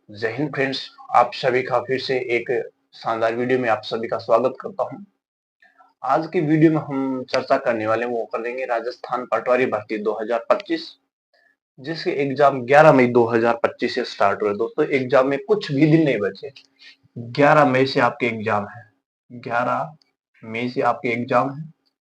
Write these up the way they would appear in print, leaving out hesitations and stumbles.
जय हिंद फ्रेंड्स। आप सभी का फिर से एक शानदार वीडियो में आप सभी का स्वागत करता हूं। आज की वीडियो में हम चर्चा करने वाले हैं वो करेंगे राजस्थान पटवारी भर्ती 2025, जिसके एग्जाम 11 मई 2025 से स्टार्ट हुए। दोस्तों एग्जाम में कुछ भी दिन नहीं बचे। 11 मई से आपके एग्जाम है। 11 मई से आपके एग्जाम है,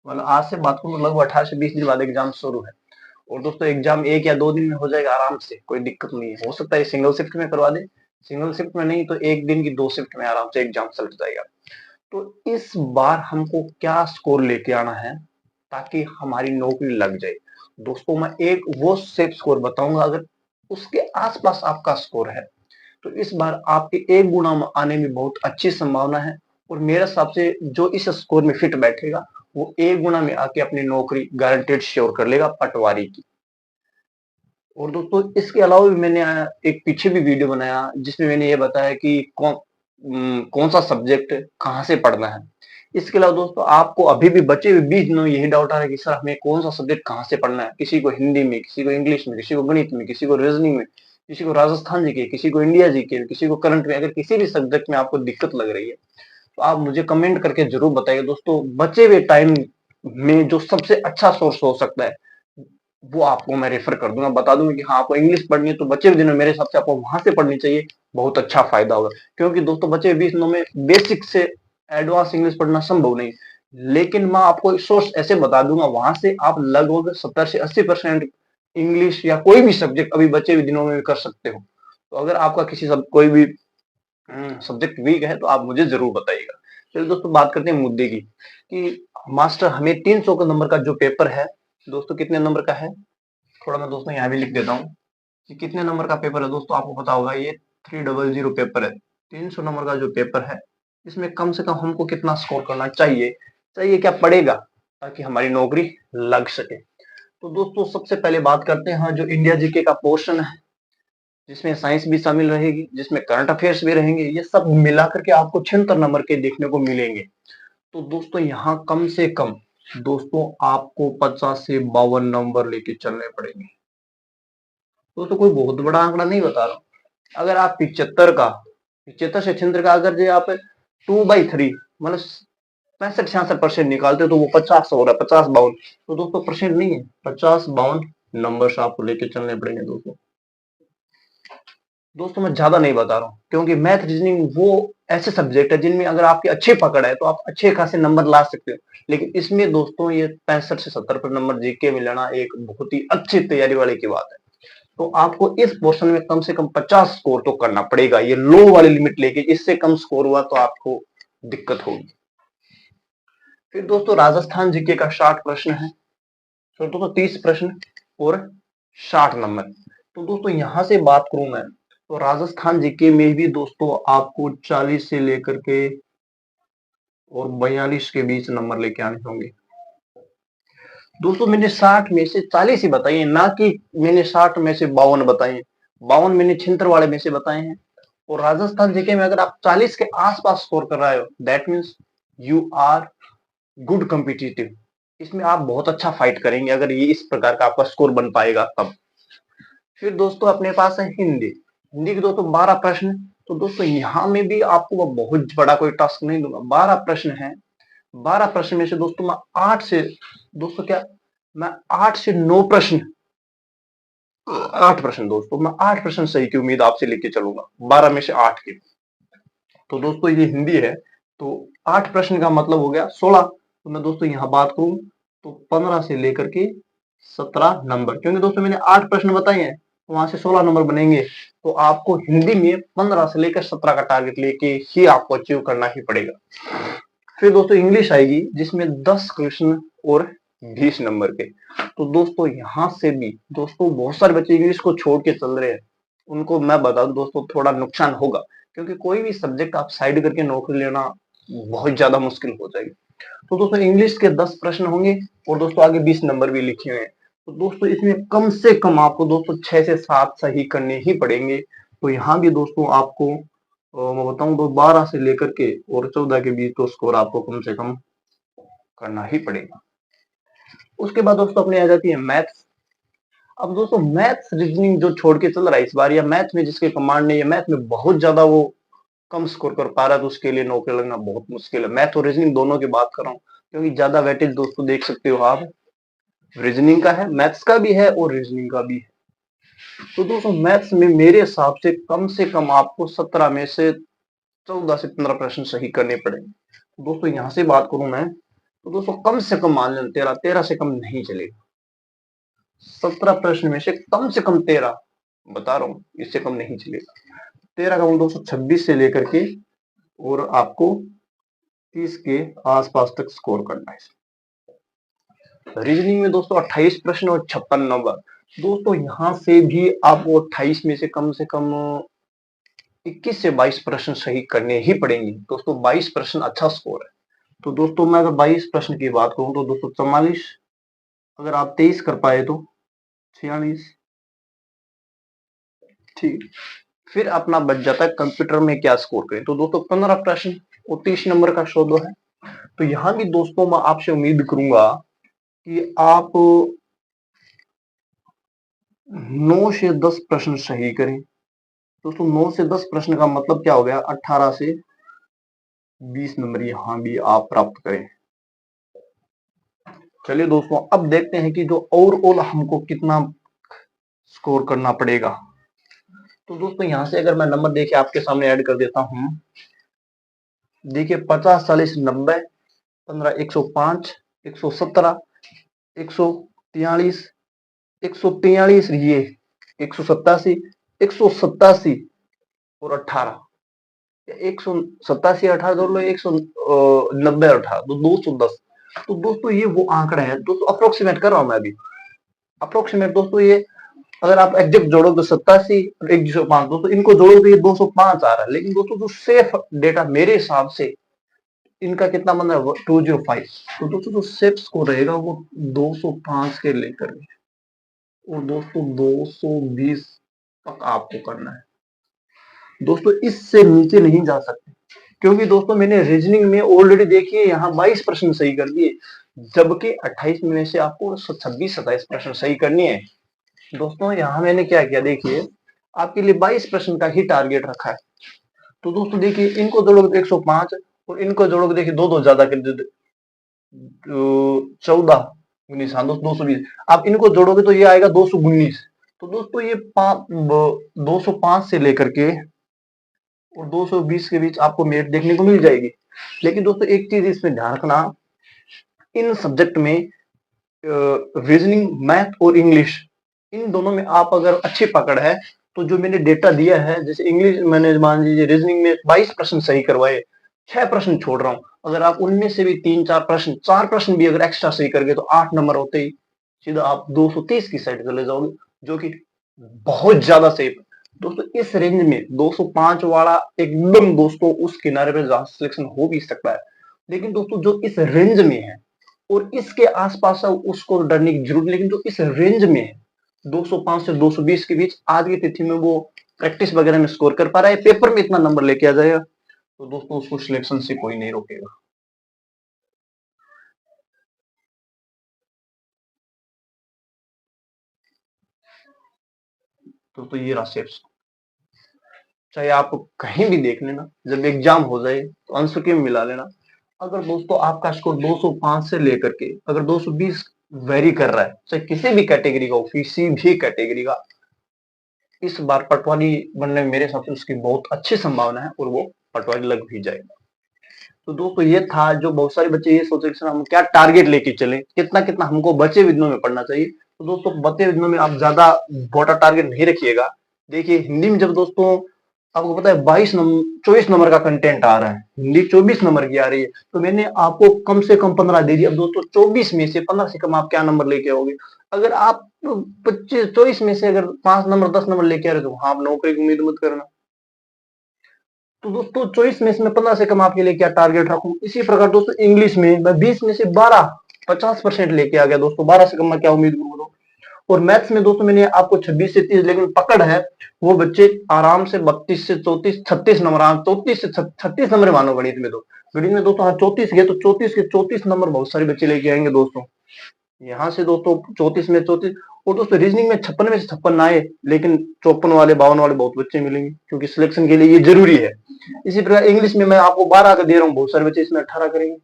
मतलब आज से बात करूं लगभग 18 से 20 दिन बाद एग्जाम शुरू है। और दोस्तों एग्जाम 1 या 2 दिन में हो जाएगा आराम से, कोई दिक्कत नहीं है। हो सकता है सिंगल शिफ्ट में करवा दे, सिंगल शिफ्ट में नहीं तो एक दिन की 2 शिफ्ट में आराम से एग्जाम चल जाएगा। तो इस बार हमको क्या स्कोर लेके आना है ताकि हमारी नौकरी लग जाए। दोस्तों मैं एक वो सेफ स्कोर बताऊंगा, अगर उसके आसपास आपका स्कोर है तो इस बार आपके एक गुना आने में बहुत अच्छी संभावना है। और मेरे हिसाब से जो इस स्कोर में फिट बैठेगा वो एक गुना में आके अपनी नौकरी गारंटेड श्योर कर लेगा पटवारी की। और दोस्तों इसके अलावा भी मैंने एक पीछे भी वीडियो बनाया जिसमें मैंने ये बताया कि कौन सा सब्जेक्ट कहाँ से पढ़ना है। इसके अलावा दोस्तों आपको अभी भी बचे हुए 20 दिनों में यही डाउट आ रहा है कि सर हमें कौन सा सब्जेक्ट कहाँ से पढ़ना है। किसी को हिंदी में, किसी को इंग्लिश में, किसी को गणित में, किसी को रीजनिंग में, किसी को राजस्थान जीके, किसी को इंडिया जीके, किसी को करंट में। अगर किसी भी सब्जेक्ट में आपको दिक्कत लग रही है तो आप मुझे कमेंट करके जरूर बताइए। दोस्तों बचे हुए टाइम में जो सबसे अच्छा सोर्स हो सकता है वो आपको मैं रेफर कर दूंगा, बता दूंगा कि हाँ आपको इंग्लिश पढ़नी है तो बचे हुए दिनों में मेरे हिसाब से आपको वहां से पढ़नी चाहिए। बहुत अच्छा फायदा होगा, क्योंकि दोस्तों बचे हुए 20 दिनों में बेसिक से एडवांस इंग्लिश पढ़ना संभव नहीं। लेकिन मैं आपको सोर्स ऐसे बता दूंगा, वहां से आप लगभग 70 से 80% इंग्लिश या कोई भी सब्जेक्ट अभी बचे हुए दिनों में कर सकते हो। तो अगर आपका किसी कोई भी सब्जेक्ट वीक है तो आप मुझे जरूर बताइएगा। चलिए दोस्तों बात करते हैं मुद्दे की कि मास्टर हमें 300 का नंबर का जो पेपर है, दोस्तों कितने नंबर का है, थोड़ा मैं दोस्तों यहाँ भी लिख देता हूँ कि कितने नंबर का पेपर है। दोस्तों आपको पता होगा ये 300 पेपर है। 300 नंबर का जो पेपर है इसमें कम से कम हमको कितना स्कोर करना चाहिए, चाहिए क्या पड़ेगा ताकि हमारी नौकरी लग सके। तो दोस्तों सबसे पहले बात करते हैं जो इंडिया जीके का पोर्शन है, जिसमें साइंस भी शामिल रहेगी, जिसमें करंट अफेयर्स भी रहेंगे, ये सब मिलाकर के आपको 76 नंबर के देखने को मिलेंगे। तो दोस्तों यहाँ कम से कम दोस्तों आपको 50 से 52 नंबर लेके चलने पड़ेंगे। तो कोई बहुत बड़ा आंकड़ा नहीं बता रहा हूँ। अगर आप 75 से 76 का अगर जो आप 2/3 मतलब 65-66% निकालते हो तो वो 50 हो रहा है, 50-52। तो दोस्तों परसेंट नहीं है, 50-52 नंबर आपको लेके चलने पड़ेंगे। दोस्तों मैं ज्यादा नहीं बता रहा हूँ, क्योंकि मैथ रीजनिंग वो ऐसे सब्जेक्ट है जिनमें अगर आपके अच्छे पकड़ है तो आप अच्छे खासे नंबर ला सकते हो। लेकिन इसमें दोस्तों ये 65 से 70 पर नंबर जीके में लेना एक बहुत ही अच्छी तैयारी वाले की बात है। तो आपको इस पोर्शन में कम से कम 50 स्कोर तो करना पड़ेगा, ये लो वाली लिमिट लेके। इससे कम स्कोर हुआ तो आपको दिक्कत होगी। फिर दोस्तों राजस्थान जीके का 60 प्रश्न है, तो दोस्तों 30 प्रश्न और 60 नंबर। तो दोस्तों यहां से बात करूं मैं तो राजस्थान जीके में भी दोस्तों आपको 40 से लेकर के और 42 के बीच नंबर लेके आने होंगे। दोस्तों मैंने 60 में से 40 ही बताई है, ना कि मैंने 60 में से 52 बताए हैं। 52 मैंने छिंतर वाले में से बताए हैं। और राजस्थान जीके में अगर आप 40 के आसपास स्कोर कर रहे हो that means you are good competitive. इसमें आप बहुत अच्छा फाइट करेंगे अगर ये इस प्रकार का आपका स्कोर बन पाएगा तब। फिर दोस्तों अपने पास है हिंदी। हिंदी के दोस्तों 12 प्रश्न। तो दोस्तों यहाँ में भी आपको बहुत बड़ा कोई टास्क नहीं दूंगा, 12 प्रश्न है। 12 प्रश्न में से दोस्तों मैं 8 से दोस्तों क्या मैं 8 से 9 प्रश्न 8 प्रश्न दोस्तों मैं 8 प्रश्न सही की उम्मीद आपसे लेके चलूंगा, 12 में से 8 की। तो दोस्तों ये हिंदी है तो 8 प्रश्न का मतलब हो गया 16। तो मैं दोस्तों यहाँ बात करूं तो 15 से लेकर के 17 नंबर, क्योंकि दोस्तों मैंने 8 प्रश्न बताए हैं तो वहां से 16 नंबर बनेंगे। तो आपको हिंदी में 15 से लेकर 17 का टारगेट लेके ही आपको अचीव करना ही पड़ेगा। फिर दोस्तों इंग्लिश आएगी जिसमें 10 क्वेश्चन और 20 नंबर के। तो दोस्तों यहां से भी दोस्तों बहुत सारे बच्चे इंग्लिश को छोड़ के चल रहे हैं, उनको मैं बता दूं दोस्तों थोड़ा नुकसान होगा, क्योंकि कोई भी सब्जेक्ट आप साइड करके नौकरी लेना बहुत ज्यादा मुश्किल हो जाएगी। तो दोस्तों इंग्लिश के 10 प्रश्न होंगे और दोस्तों आगे 20 नंबर भी लिखे हुए हैं। तो दोस्तों इसमें कम से कम आपको दोस्तों 6 से 7 सही करने ही पड़ेंगे। तो यहाँ भी दोस्तों आपको मैं बताऊं तो 12 से लेकर के और 14 के बीच तो स्कोर आपको कम से कम करना ही पड़ेगा। उसके बाद दोस्तों अपनी आ जाती है मैथ्स। अब दोस्तों मैथ्स रीजनिंग जो छोड़ के चल रहा है इस बार, या मैथ में जिसके कमांड नहीं है, मैथ में बहुत ज्यादा वो कम स्कोर कर पा रहा है, तो उसके लिए नौकरी लगना बहुत मुश्किल है। मैथ और रीजनिंग दोनों की बात कर रहा हूँ, क्योंकि ज्यादा वेटेज दोस्तों देख सकते हो आप, रीजनिंग का है, मैथ्स का भी है और रीजनिंग का भी है। तो दोस्तों मैथ्स में मेरे हिसाब से कम आपको 17 में से 14 से 15 प्रश्न सही करने पड़ेंगे। तो दोस्तों यहाँ से बात करूं मैं, तो दोस्तों कम से कम मान लें 13, 13 से कम नहीं चलेगा। 17 प्रश्न में से कम 13 बता रहा हूँ, इससे कम नहीं चलेगा। 13 का 226 से लेकर के और आपको 30 के आसपास तक स्कोर करना है। रीजनिंग में दोस्तों 28 प्रश्न और 56 नंबर। दोस्तों यहाँ से भी आपको 28 में से कम 21 से 22 प्रश्न सही करने ही पड़ेंगे। दोस्तों 22 प्रश्न अच्छा स्कोर है। तो दोस्तों मैं अगर 22 प्रश्न की बात करूं तो दोस्तों 44, अगर आप 23 कर पाए तो 46, ठीक। फिर अपना बच जाता है कंप्यूटर में क्या स्कोर करें। तो दोस्तों 15 प्रश्न और 30 नंबर का शोध है। तो यहाँ भी दोस्तों मैं आपसे उम्मीद करूंगा कि आप 9 से 10 प्रश्न सही करें। दोस्तों 9 से 10 प्रश्न का मतलब क्या हो गया, 18 से 20 नंबर यहाँ भी आप प्राप्त करें। चलिए दोस्तों अब देखते हैं कि जो ओवरऑल हमको कितना स्कोर करना पड़ेगा। तो दोस्तों यहाँ से अगर मैं नंबर देखिए आपके सामने ऐड कर देता हूँ, देखिए 50, 40, 90, 15, 105, 117, 143, 143, ये 187, 187 और 18, 187, 18 जोड़ लो, 190, 18 तो 210। तो दोस्तों ये वो आंकड़ा है दोस्तों, अप्रोक्सीमेट कर रहा हूं मैं अभी, अप्रोक्सीमेट दोस्तों। ये अगर आप एग्जैक्ट जोड़ोगे तो 87 और 105, दोस्तों इनको जोड़ोगे ये 205 आ रहा है। लेकिन दोस्तों जो सेफ डेटा मेरे हिसाब से इनका कितना बन रहा है, 205। तो दोस्तों जो सेफ स्कोर रहेगा वो 205 के लेकर और दोस्तों 220 तक आपको करना है। दोस्तों इससे नीचे नहीं जा सकते, क्योंकि दोस्तों मैंने रीजनिंग में ऑलरेडी देखिए यहाँ 22 प्रश्न सही कर दिए, जबकि 28 में से आपको 26, 27 प्रश्न सही करनी है। दोस्तों यहाँ मैंने क्या किया, देखिए आपके लिए 22 प्रश्न का ही टारगेट रखा है। तो दोस्तों देखिए इनको जोड़ोगे तो 105 और इनको जोड़ोगे, देखिए दो ज्यादा कर 14 19, हाँ दोस्तों 220। आप इनको जोड़ोगे तो ये आएगा 219। तो दोस्तों ये 205 से लेकर के और 220 के बीच आपको मेरिट देखने को मिल जाएगी। लेकिन दोस्तों एक चीज इसमें ध्यान रखना, इन सब्जेक्ट में रीजनिंग, मैथ और इंग्लिश, इन दोनों में आप अगर अच्छी पकड़ है तो जो मैंने डेटा दिया है, जैसे इंग्लिश मैंने मान लीजिए रीजनिंग में 22 प्रश्न सही करवाए, 6 प्रश्न छोड़ रहा हूं, अगर आप उनमें से भी 4 प्रश्न भी अगर एक्स्ट्रा सही कर गए तो 8 नंबर होते ही सीधा आप 230 की साइड चले जाओगे, जो कि बहुत ज्यादा सेफ है। दोस्तों इस रेंज में 205 वाला एकदम दोस्तों उस किनारे पे जहां सिलेक्शन हो भी सकता है। लेकिन दोस्तों जो इस रेंज में है और इसके आसपास है उसको डरने की जरूरत नहीं। लेकिन जो इस रेंज में है 205 से 220 के बीच, आज की तिथि में वो प्रैक्टिस वगैरह में स्कोर कर पा रहा है, पेपर में इतना नंबर लेके आ जाएगा, तो दोस्तों उसको सिलेक्शन से कोई नहीं रोकेगा। तो ये रहा सेफ। चाहे आप कहीं भी देख लेना, जब एग्जाम हो जाए तो आंसर की मिला लेना। अगर दोस्तों आपका स्कोर 205 से लेकर के अगर 220 वेरी कर रहा है, चाहे किसी भी कैटेगरी का हो, किसी भी कैटेगरी का, इस बार पटवारी बनने में मेरे हिसाब से उसकी बहुत अच्छी संभावना है और वो पटवारी लग भी जाएगा। तो दोस्तों ये था, जो बहुत सारे बच्चे ये सोचे कि सर हम क्या टारगेट लेके चले, कितना कितना हमको बचे विघ्नों में पढ़ना चाहिए। तो दोस्तों बचे विघ्नों में आप ज्यादा बड़ा टारगेट नहीं रखिएगा। देखिए हिंदी में जब दोस्तों आपको पता है 24 नंबर का कंटेंट आ रहा है, हिंदी 24 नंबर की आ रही है, तो मैंने आपको कम से कम 15 दे दिया। अब दोस्तों 24 में से 15 से कम आप क्या नंबर लेके आओगे? अगर आप 24 में से अगर 5 नंबर 10 नंबर लेके आ रहे हो तो आप नौकरी की उम्मीद मत करना। तो दोस्तों 24 में से मैं 15 से कम आपके लिए क्या टारगेट रखूं? इसी प्रकार दोस्तों इंग्लिश में मैं 20 में से 12 50% लेके आ गया दोस्तों, 12 से कम मैं क्या उम्मीद करूंगा? और मैथ्स में दोस्तों मैंने आपको 26 से 30, लेकिन पकड़ है वो बच्चे आराम से 32 से 34 36 नंबर, 34 से 36 नंबर मानो गणित में। तो गणित में दोस्तों हाँ 34 गए तो 34 के 34 नंबर बहुत सारे बच्चे लेके आएंगे दोस्तों। यहाँ से दोस्तों 34 में 34 और दोस्तों रीजनिंग में 56 में से 56 ना आए, लेकिन 54 वाले 52 वाले बहुत बच्चे मिलेंगे, क्योंकि सिलेक्शन के लिए ये जरूरी है। इसी प्रकार इंग्लिश में मैं आपको 12 का दे रहा हूँ, बहुत सारे बच्चे इसमें 18 करेंगे,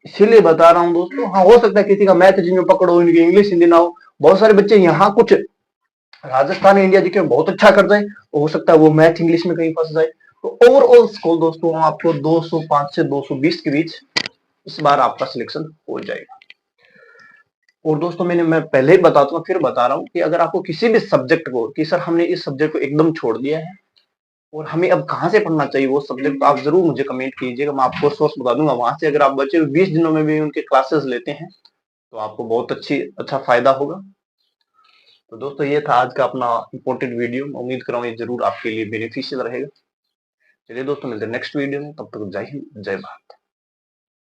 इसीलिए बता रहा हूँ दोस्तों। हाँ, हो सकता है किसी का मैथ जिनमें पकड़ो, इनकी इंग्लिश हिंदी ना हो, बहुत सारे बच्चे यहाँ कुछ राजस्थान इंडिया जी के बहुत अच्छा कर जाए, हो सकता है वो मैथ इंग्लिश में कहीं फंस जाए। तो ओवरऑल स्कोर दोस्तों आपको 205 से 220 के बीच इस बार आपका सिलेक्शन हो जाएगा। और दोस्तों मैं पहले ही बताता हूँ, फिर बता रहा हूँ कि अगर आपको किसी भी सब्जेक्ट को कि सर हमने इस सब्जेक्ट को एकदम छोड़ दिया है और हमें अब कहाँ से पढ़ना चाहिए वो सब्जेक्ट, आप जरूर मुझे कमेंट कीजिएगा, मैं आपको सोर्स बता दूंगा। वहां से अगर आप बच्चे 20 दिनों में भी उनके क्लासेस लेते हैं तो आपको बहुत अच्छा फायदा होगा। तो दोस्तों ये था आज का अपना इंपॉर्टेंट वीडियो, उम्मीद कर रहा हूँ ये जरूर आपके लिए बेनिफिशियल रहेगा। चलिए दोस्तों, मिलते हैं नेक्स्ट वीडियो में, तब तक जय हिंद, जय भारत।